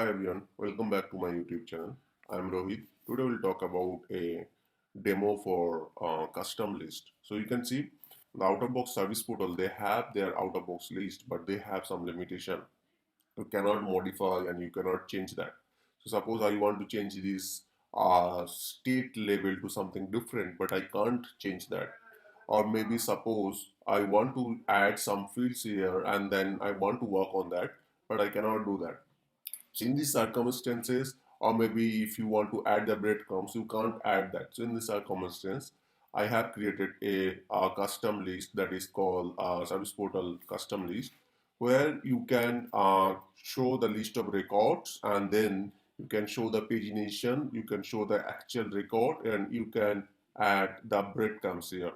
Hi everyone, welcome back to my YouTube channel. I'm Rohit. Today we'll talk about a demo for custom list. So you can see the out-of-box service portal, they have their out-of-box list, but they have some limitation. You cannot modify and you cannot change that. So suppose I want to change this state label to something different, but I can't change that. Or maybe suppose I want to add some fields here and then I want to work on that, but I cannot do that. So in these circumstances, or maybe if you want to add the breadcrumbs, you can't add that. So in this circumstance, I have created a custom list that is called Service Portal Custom List, where you can show the list of records and then you can show the pagination, you can show the actual record, and you can add the breadcrumbs here.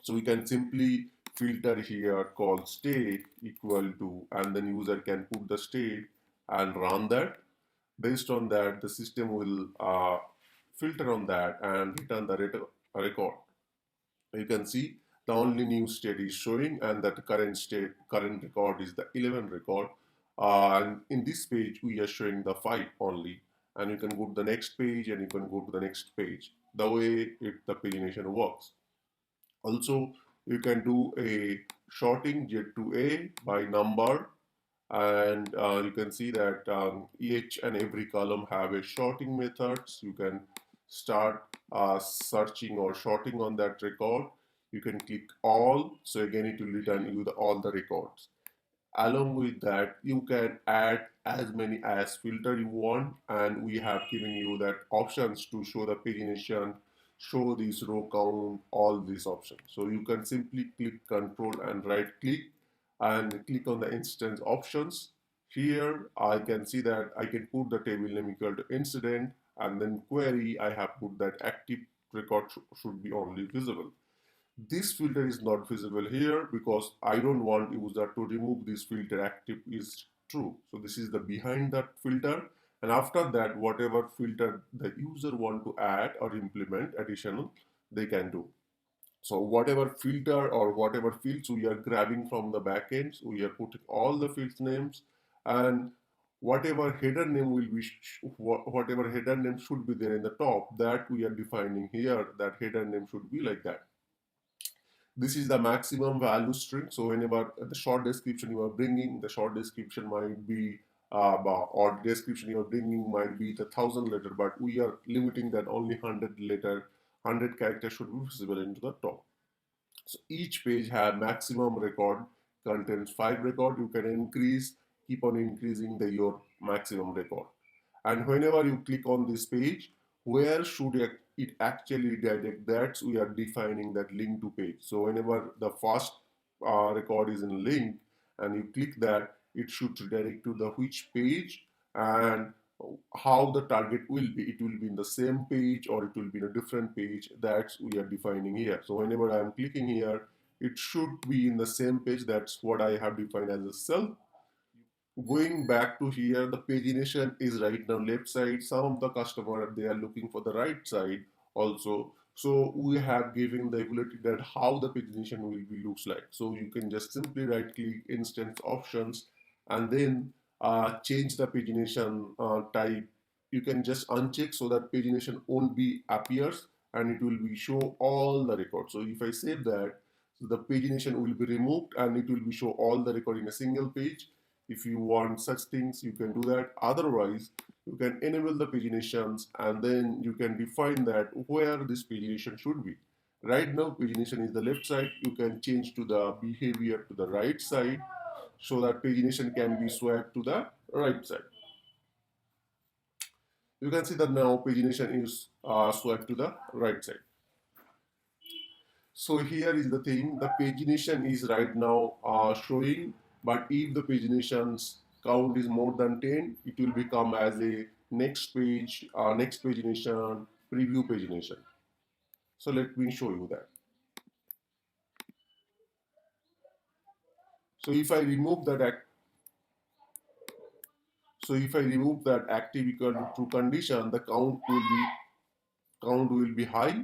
So we can simply filter here called state equal to, and then user can put the state and run that. Based on that, the system will filter on that and return the record. You can see the only new state is showing, and that current record is the 11 record. And in this page, we are showing the 5 only. And you can go to the next page and you can go to the next page. The way the pagination works. Also, you can do a sorting Z to A by number, and you can see that each and every column have a sorting methods. You can start searching or sorting on that record. You can click all, so again it will return you all the records. Along with that, you can add as many as filter you want, and we have given you that options to show the pagination, show this row count, all these options. So you can simply click control and right click and click on the instance options. Here I can see that I can put the table name equal to incident, and then query I have put that active record should be only visible. This filter is not visible here because I don't want user to remove this filter active is true. So this is the behind that filter, and after that whatever filter the user want to add or implement additional, they can do. So whatever filter or whatever fields we are grabbing from the backends, we are putting all the fields names, and whatever header name will be whatever header name should be there in the top, that we are defining here, that header name should be like that. This is the maximum value string. So whenever the short description you are bringing, the short description might be or description you are bringing might be the 1,000 letter, but we are limiting that only 100 letter, 100 characters should be visible into the top. So each page have maximum record contains 5 record. You can increase, keep on increasing your maximum record. And whenever you click on this page, where should it actually direct? That we are defining that link to page. So whenever the first record is in link and you click that, it should redirect to the which page and how the target will be. It will be in the same page or it will be in a different page. That's we are defining here. So whenever I am clicking here, it should be in the same page. That's what I have defined as a self. Going back to here, the pagination is right now left side. Some of the customer they are looking for the right side also. So we have given the ability that how the pagination will be looks like. So you can just simply right click instance options and then change the pagination type. You can just uncheck so that pagination won't be appears and it will be show all the records. So if I save that, so the pagination will be removed and it will be show all the record in a single page. If you want such things, you can do that. Otherwise, you can enable the paginations and then you can define that where this pagination should be. Right now, pagination is the left side. You can change to the behavior to the right side so that pagination can be swapped to the right side. You can see that now pagination is swapped to the right side. So here is the thing, the pagination is right now showing, but if the paginations count is more than 10, it will become as a next pagination, preview pagination. So let me show you that. So if I remove that active equal to true condition, the count will be high.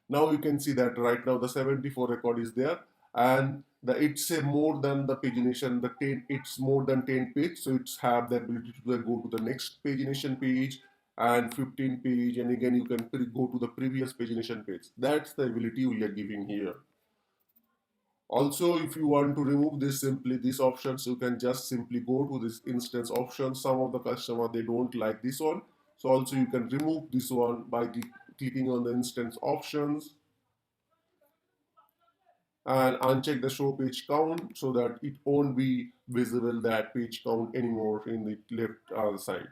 Now you can see that right now the 74 record is there and it's a more than the pagination, the 10, it's more than 10 page, so it's have the ability to go to the next pagination page and 15 page, and again you can go to the previous pagination page. That's the ability we are giving here. Also, if you want to remove this, simply these options, you can just simply go to this instance options. Some of the customer, they don't like this one, so also you can remove this one by clicking on the instance options and uncheck the show page count, so that it won't be visible that page count anymore in the left side.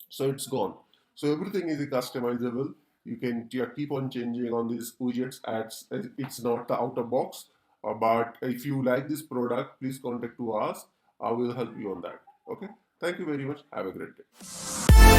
So it's gone. So everything is customizable. You can keep on changing on these widgets as it's not the out of box. But if you like this product, please contact to us. I will help you on that. Okay. Thank you very much. Have a great day.